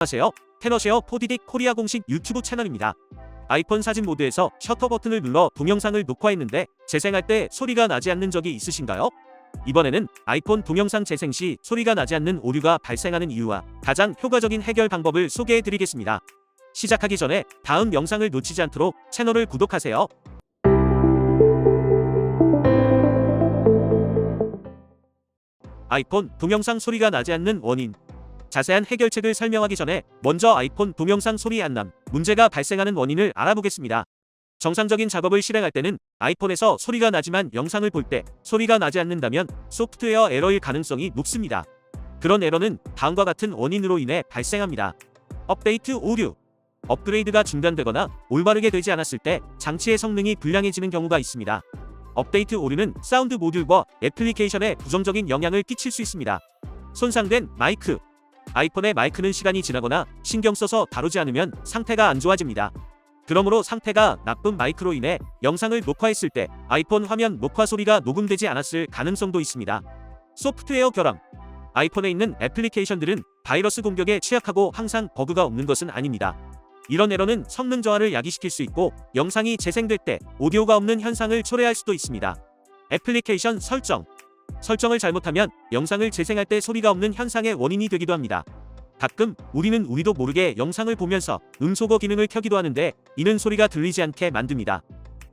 안녕하세요. 테너쉐어 4DD 코리아 공식 유튜브 채널입니다. 아이폰 사진 모드에서 셔터 버튼을 눌러 동영상을 녹화했는데 재생할 때 소리가 나지 않는 적이 있으신가요? 이번에는 아이폰 동영상 재생 시 소리가 나지 않는 오류가 발생하는 이유와 가장 효과적인 해결 방법을 소개해 드리겠습니다. 시작하기 전에 다음 영상을 놓치지 않도록 채널을 구독하세요. 아이폰 동영상 소리가 나지 않는 원인. 자세한 해결책을 설명하기 전에 먼저 아이폰 동영상 소리 안남 문제가 발생하는 원인을 알아보겠습니다. 정상적인 작업을 실행할 때는 아이폰에서 소리가 나지만 영상을 볼 때 소리가 나지 않는다면 소프트웨어 에러일 가능성이 높습니다. 그런 에러는 다음과 같은 원인으로 인해 발생합니다. 업데이트 오류. 업그레이드가 중단되거나 올바르게 되지 않았을 때 장치의 성능이 불량해지는 경우가 있습니다. 업데이트 오류는 사운드 모듈과 애플리케이션에 부정적인 영향을 끼칠 수 있습니다. 손상된 마이크. 아이폰의 마이크는 시간이 지나거나 신경 써서 다루지 않으면 상태가 안 좋아집니다. 그러므로 상태가 나쁜 마이크로 인해 영상을 녹화했을 때 아이폰 화면 녹화 소리가 녹음되지 않았을 가능성도 있습니다. 소프트웨어 결함. 아이폰에 있는 애플리케이션들은 바이러스 공격에 취약하고 항상 버그가 없는 것은 아닙니다. 이런 에러는 성능 저하를 야기시킬 수 있고 영상이 재생될 때 오디오가 없는 현상을 초래할 수도 있습니다. 애플리케이션 설정. 설정을 잘못하면 영상을 재생할 때 소리가 없는 현상의 원인이 되기도 합니다. 가끔 우리도 모르게 영상을 보면서 음소거 기능을 켜기도 하는데 이는 소리가 들리지 않게 만듭니다.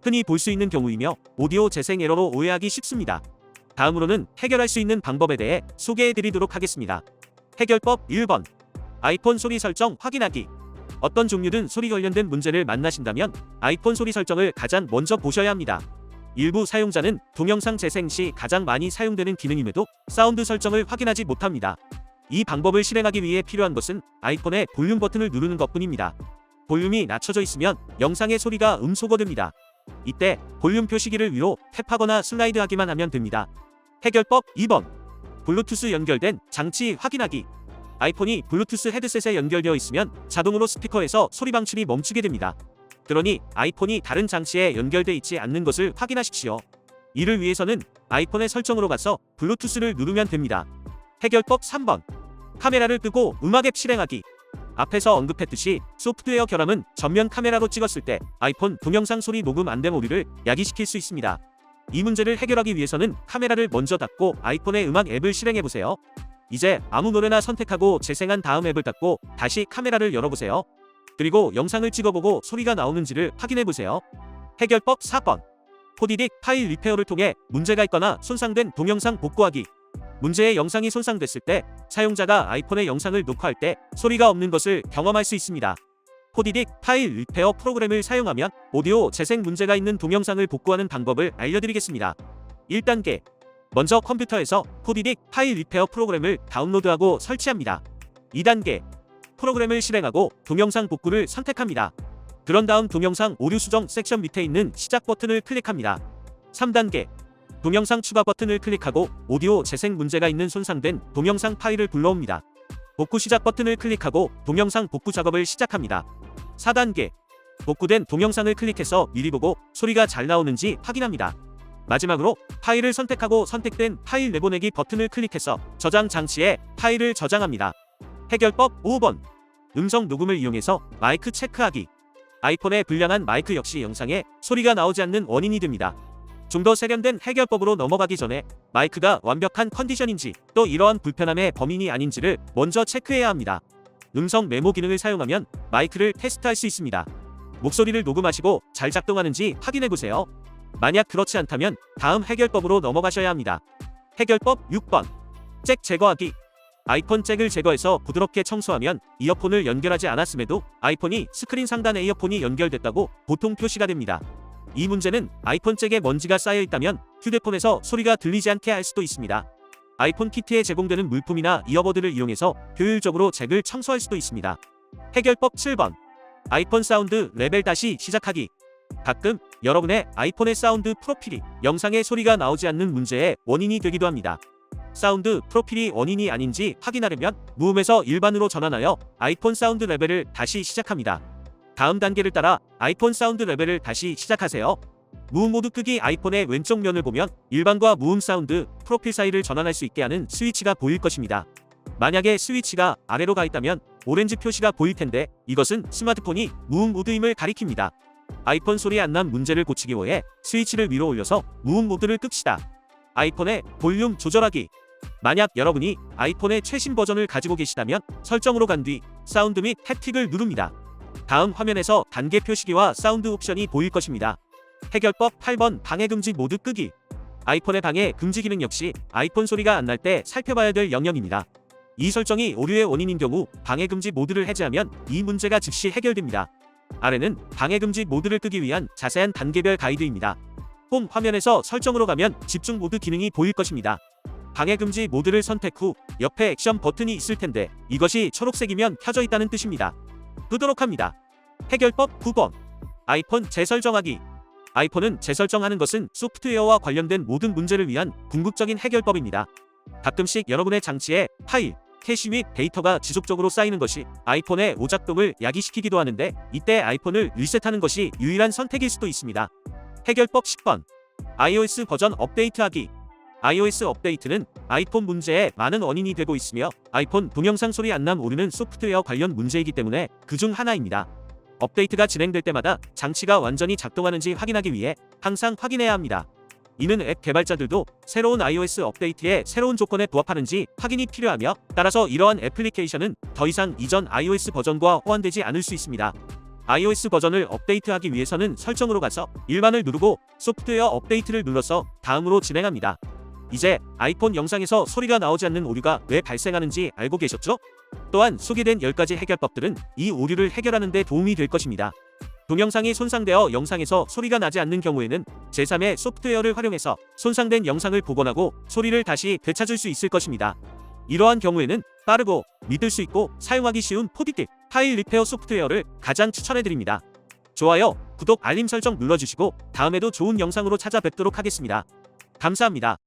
흔히 볼 수 있는 경우이며 오디오 재생 에러로 오해하기 쉽습니다. 다음으로는 해결할 수 있는 방법에 대해 소개해 드리도록 하겠습니다. 해결법 1번. 아이폰 소리 설정 확인하기. 어떤 종류든 소리 관련된 문제를 만나신다면 아이폰 소리 설정을 가장 먼저 보셔야 합니다. 일부 사용자는 동영상 재생 시 가장 많이 사용되는 기능임에도 사운드 설정을 확인하지 못합니다. 이 방법을 실행하기 위해 필요한 것은 아이폰의 볼륨 버튼을 누르는 것뿐입니다. 볼륨이 낮춰져 있으면 영상의 소리가 음소거됩니다. 이때 볼륨 표시기를 위로 탭하거나 슬라이드하기만 하면 됩니다. 해결법 2번. 블루투스 연결된 장치 확인하기. 아이폰이 블루투스 헤드셋에 연결되어 있으면 자동으로 스피커에서 소리 방출이 멈추게 됩니다. 그러니 아이폰이 다른 장치에 연결돼 있지 않는 것을 확인하십시오. 이를 위해서는 아이폰의 설정으로 가서 블루투스를 누르면 됩니다. 해결법 3번. 카메라를 끄고 음악 앱 실행하기. 앞에서 언급했듯이 소프트웨어 결함은 전면 카메라로 찍었을 때 아이폰 동영상 소리 녹음 안됨 오류를 야기시킬 수 있습니다. 이 문제를 해결하기 위해서는 카메라를 먼저 닫고 아이폰의 음악 앱을 실행해보세요. 이제 아무 노래나 선택하고 재생한 다음 앱을 닫고 다시 카메라를 열어보세요. 그리고 영상을 찍어보고 소리가 나오는지를 확인해보세요. 해결법 4번. 4DD 파일 리페어를 통해 문제가 있거나 손상된 동영상 복구하기. 문제의 영상이 손상됐을 때 사용자가 아이폰의 영상을 녹화할 때 소리가 없는 것을 경험할 수 있습니다. 4DD 파일 리페어 프로그램을 사용하면 오디오 재생 문제가 있는 동영상을 복구하는 방법을 알려드리겠습니다. 1단계. 먼저 컴퓨터에서 4DD 파일 리페어 프로그램을 다운로드하고 설치합니다. 2단계. 프로그램을 실행하고 동영상 복구를 선택합니다. 그런 다음 동영상 오류 수정 섹션 밑에 있는 시작 버튼을 클릭합니다. 3단계. 동영상 추가 버튼을 클릭하고 오디오 재생 문제가 있는 손상된 동영상 파일을 불러옵니다. 복구 시작 버튼을 클릭하고 동영상 복구 작업을 시작합니다. 4단계. 복구된 동영상을 클릭해서 미리 보고 소리가 잘 나오는지 확인합니다. 마지막으로 파일을 선택하고 선택된 파일 내보내기 버튼을 클릭해서 저장 장치에 파일을 저장합니다. 해결법 5번. 음성 녹음을 이용해서 마이크 체크하기. 아이폰의 불량한 마이크 역시 영상에 소리가 나오지 않는 원인이 됩니다. 좀 더 세련된 해결법으로 넘어가기 전에 마이크가 완벽한 컨디션인지 또 이러한 불편함의 범인이 아닌지를 먼저 체크해야 합니다. 음성 메모 기능을 사용하면 마이크를 테스트할 수 있습니다. 목소리를 녹음하시고 잘 작동하는지 확인해보세요. 만약 그렇지 않다면 다음 해결법으로 넘어가셔야 합니다. 해결법 6번. 잭 제거하기. 아이폰 잭을 제거해서 부드럽게 청소하면 이어폰을 연결하지 않았음에도 아이폰이 스크린 상단에 이어폰이 연결됐다고 보통 표시가 됩니다. 이 문제는 아이폰 잭에 먼지가 쌓여 있다면 휴대폰에서 소리가 들리지 않게 할 수도 있습니다. 아이폰 키트에 제공되는 물품이나 이어버드를 이용해서 효율적으로 잭을 청소할 수도 있습니다. 해결법 7번. 아이폰 사운드 레벨 다시 시작하기. 가끔 여러분의 아이폰의 사운드 프로필이 영상에 소리가 나오지 않는 문제의 원인이 되기도 합니다. 사운드 프로필이 원인이 아닌지 확인하려면 무음에서 일반으로 전환하여 아이폰 사운드 레벨을 다시 시작합니다. 다음 단계를 따라 아이폰 사운드 레벨을 다시 시작하세요. 무음 모드 끄기. 아이폰의 왼쪽 면을 보면 일반과 무음 사운드 프로필 사이를 전환할 수 있게 하는 스위치가 보일 것입니다. 만약에 스위치가 아래로 가 있다면 오렌지 표시가 보일 텐데 이것은 스마트폰이 무음 모드임을 가리킵니다. 아이폰 소리 안 남 문제를 고치기 위해 스위치를 위로 올려서 무음 모드를 끕시다. 아이폰의 볼륨 조절하기. 만약 여러분이 아이폰의 최신 버전을 가지고 계시다면 설정으로 간 뒤 사운드 및 햅틱을 누릅니다. 다음 화면에서 단계 표시기와 사운드 옵션이 보일 것입니다. 해결법 8번 방해금지 모드 끄기. 아이폰의 방해 금지 기능 역시 아이폰 소리가 안 날 때 살펴봐야 될 영역입니다. 이 설정이 오류의 원인인 경우 방해금지 모드를 해제하면 이 문제가 즉시 해결됩니다. 아래는 방해금지 모드를 끄기 위한 자세한 단계별 가이드입니다. 홈 화면에서 설정으로 가면 집중 모드 기능이 보일 것입니다. 방해금지 모드를 선택 후 옆에 액션 버튼이 있을 텐데 이것이 초록색이면 켜져 있다는 뜻입니다. 끄도록 합니다. 해결법 9번 아이폰 재설정하기. 아이폰은 재설정하는 것은 소프트웨어와 관련된 모든 문제를 위한 궁극적인 해결법입니다. 가끔씩 여러분의 장치에 파일, 캐시 및 데이터가 지속적으로 쌓이는 것이 아이폰의 오작동을 야기시키기도 하는데 이때 아이폰을 리셋하는 것이 유일한 선택일 수도 있습니다. 해결법 10번 iOS 버전 업데이트하기. iOS 업데이트는 아이폰 문제의 많은 원인이 되고 있으며 아이폰 동영상 소리 안 남 오류는 소프트웨어 관련 문제이기 때문에 그중 하나입니다. 업데이트가 진행될 때마다 장치가 완전히 작동하는지 확인하기 위해 항상 확인해야 합니다. 이는 앱 개발자들도 새로운 iOS 업데이트에 새로운 조건에 부합하는지 확인이 필요하며 따라서 이러한 애플리케이션은 더 이상 이전 iOS 버전과 호환되지 않을 수 있습니다. iOS 버전을 업데이트하기 위해서는 설정으로 가서 일반을 누르고 소프트웨어 업데이트를 눌러서 다음으로 진행합니다. 이제 아이폰 영상에서 소리가 나오지 않는 오류가 왜 발생하는지 알고 계셨죠? 또한 소개된 10가지 해결법들은 이 오류를 해결하는 데 도움이 될 것입니다. 동영상이 손상되어 영상에서 소리가 나지 않는 경우에는 제3의 소프트웨어를 활용해서 손상된 영상을 복원하고 소리를 다시 되찾을 수 있을 것입니다. 이러한 경우에는 빠르고 믿을 수 있고 사용하기 쉬운 포디팁 파일 리페어 소프트웨어를 가장 추천해드립니다. 좋아요, 구독, 알림 설정 눌러주시고 다음에도 좋은 영상으로 찾아뵙도록 하겠습니다. 감사합니다.